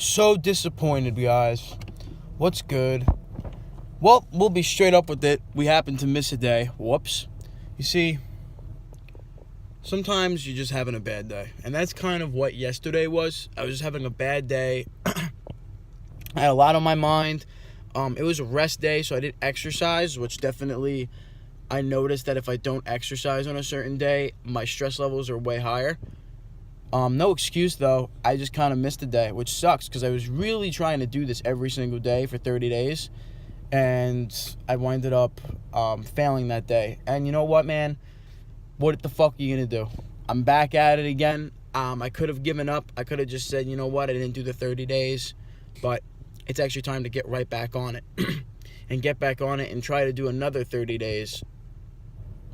So disappointed, guys. What's good? Well, we'll be straight up with it. We happened to miss a day. Whoops. You see, sometimes you're just having a bad day. And that's kind of what yesterday was. I was just having a bad day. I had a lot on my mind. It was a rest day, so I didn't exercise, which definitely I noticed that if I don't exercise on a certain day, my stress levels are way higher. No excuse, though. I just kind of missed a day, which sucks because I was really trying to do this every single day for 30 days, and I winded up failing that day. And you know what, man? What the fuck are you going to do? I'm back at it again. I could have given up. I could have just said, you know what, I didn't do the 30 days, but it's actually time to get right back on it and get back on it and try to do another 30 days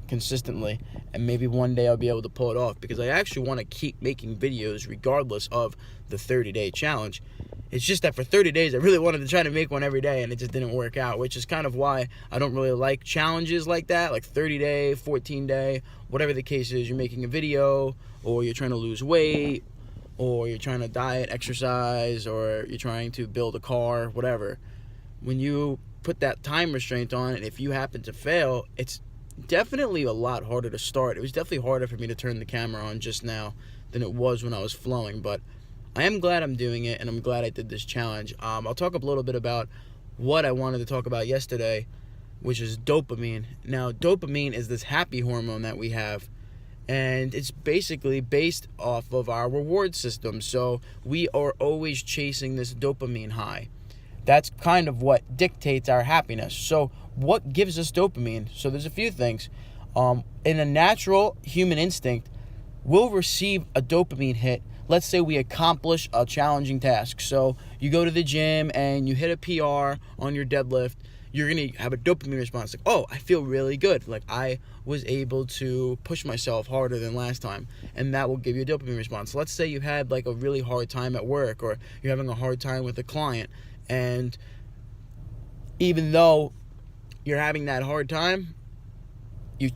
consistently, and maybe one day I'll be able to pull it off because I actually want to keep making videos regardless of the 30-day challenge. It's just that for 30 days I really wanted to try to make one every day and it just didn't work out, which is kind of why I don't really like challenges like that, like 30-day, 14-day, whatever the case is. You're making a video, or you're trying to lose weight, or you're trying to diet, exercise, or you're trying to build a car, whatever. When you put that time restraint on, and if you happen to fail, it's definitely a lot harder to start. It was definitely harder for me to turn the camera on just now than it was when I was flowing, but I am glad I'm doing it, and I'm glad I did this challenge. I'll talk a little bit about what I wanted to talk about yesterday, which is dopamine. Now, dopamine is this happy hormone that we have, and it's basically based off of our reward system, so we are always chasing this dopamine high. That's kind of what dictates our happiness. So what gives us dopamine? So there's a few things. In a natural human instinct, we'll receive a dopamine hit. Let's say we accomplish a challenging task. So you go to the gym and you hit a PR on your deadlift. You're going to have a dopamine response. Like, oh, I feel really good. Like, I was able to push myself harder than last time. And that will give you a dopamine response. Let's say you had like a really hard time at work, or you're having a hard time with a client. And even though you're having that hard time, you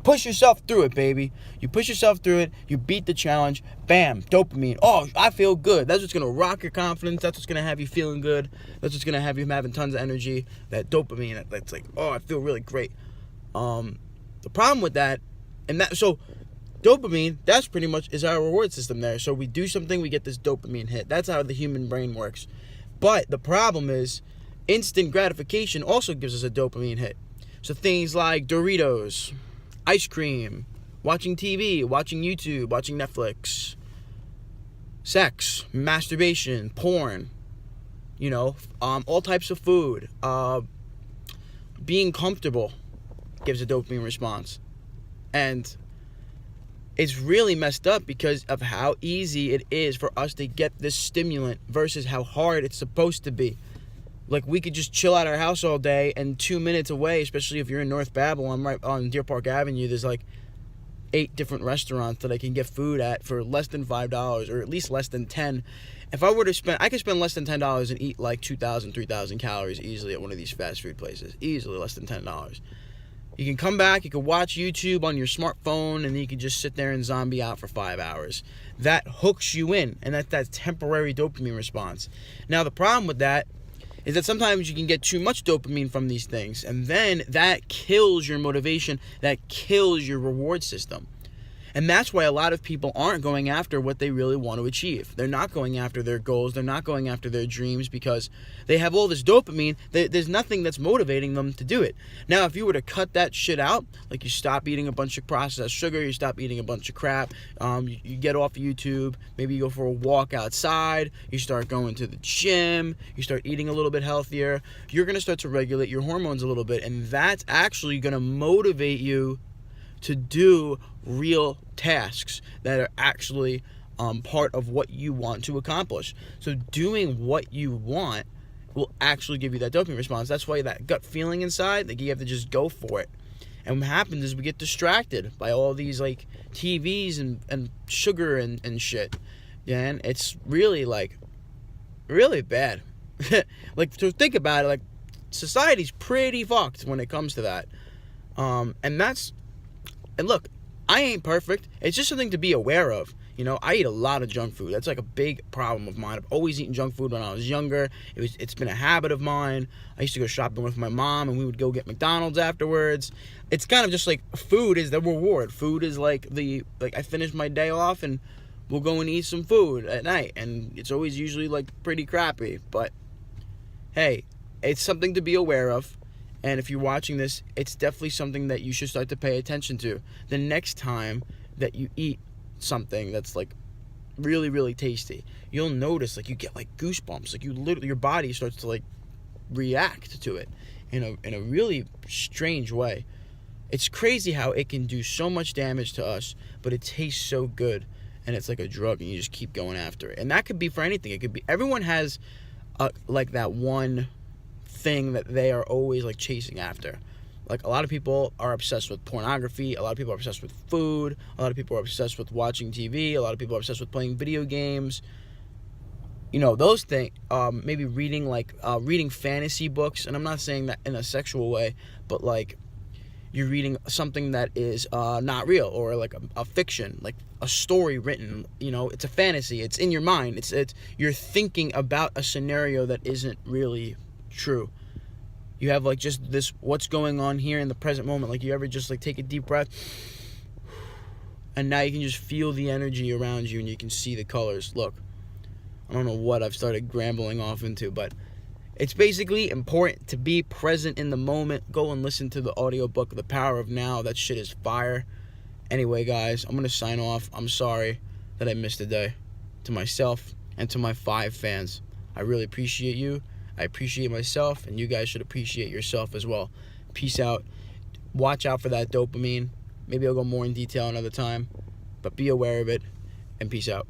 push yourself through it, baby. You push yourself through it. You beat the challenge. Bam, dopamine. Oh, I feel good. That's what's going to rock your confidence. That's what's going to have you feeling good. That's what's going to have you having tons of energy. That dopamine, that's like, oh, I feel really great. The problem with that, so dopamine, that's pretty much is our reward system there. So we do something, we get this dopamine hit. That's how the human brain works. But the problem is, instant gratification also gives us a dopamine hit. So things like Doritos, ice cream, watching TV, watching YouTube, watching Netflix, sex, masturbation, porn, all types of food, being comfortable gives a dopamine response. And it's really messed up because of how easy it is for us to get this stimulant versus how hard it's supposed to be. Like, we could just chill at our house all day, and 2 minutes away, especially if you're in North Babylon, right on Deer Park Avenue, there's like 8 different restaurants that I can get food at for less than $5, or at least less than 10. If I were to spend, I could spend less than $10 and eat like 2,000, 3,000 calories easily at one of these fast food places. Easily less than $10. You can come back, you can watch YouTube on your smartphone, and then you can just sit there and zombie out for 5 hours. That hooks you in, and that's that temporary dopamine response. Now, the problem with that is that sometimes you can get too much dopamine from these things, and then that kills your motivation, that kills your reward system. And that's why a lot of people aren't going after what they really want to achieve. They're not going after their goals. They're not going after their dreams because they have all this dopamine. There's nothing that's motivating them to do it. Now, if you were to cut that shit out, like you stop eating a bunch of processed sugar, you stop eating a bunch of crap, you get off YouTube, maybe you go for a walk outside, you start going to the gym, you start eating a little bit healthier, you're going to start to regulate your hormones a little bit, and that's actually going to motivate you to do real tasks that are actually part of what you want to accomplish. So doing what you want will actually give you that dopamine response. That's why that gut feeling inside, like, you have to just go for it. And what happens is we get distracted by all these like TVs and sugar and shit. Yeah, and it's really really bad. Like, to think about it, like, society's pretty fucked when it comes to that. And look, I ain't perfect. It's just something to be aware of. You know, I eat a lot of junk food. That's like a big problem of mine. I've always eaten junk food when I was younger. It's been a habit of mine. I used to go shopping with my mom, and we would go get McDonald's afterwards. It's kind of just like food is the reward. Food is like I finish my day off and we'll go and eat some food at night, and it's always usually like pretty crappy. But hey, it's something to be aware of. And if you're watching this, it's definitely something that you should start to pay attention to. The next time that you eat something that's like really, really tasty, you'll notice like you get like goosebumps. Like your body starts to like react to it in a really strange way. It's crazy how it can do so much damage to us, but it tastes so good, and it's like a drug, and you just keep going after it. And that could be for anything. It could be, everyone has like that one thing that they are always like chasing after. Like a lot of people are obsessed with pornography, a lot of people are obsessed with food, a lot of people are obsessed with watching TV, a lot of people are obsessed with playing video games. You know, those things, maybe reading fantasy books, and I'm not saying that in a sexual way, but like you're reading something that is not real, or like a fiction, like a story written, you know, it's a fantasy, it's in your mind, it's you're thinking about a scenario that isn't really true. You have like just this, what's going on here in the present moment. Like, you ever just like take a deep breath, and now you can just feel the energy around you, and you can see the colors. Look, I don't know what I've started rambling off into, but it's basically important to be present in the moment. Go and listen to the audiobook, The Power of Now. That shit is fire. Anyway, guys, I'm going to sign off. I'm sorry that I missed a day. To myself and to my 5 fans, I really appreciate you. I appreciate myself, and you guys should appreciate yourself as well. Peace out. Watch out for that dopamine. Maybe I'll go more in detail another time, but be aware of it, and peace out.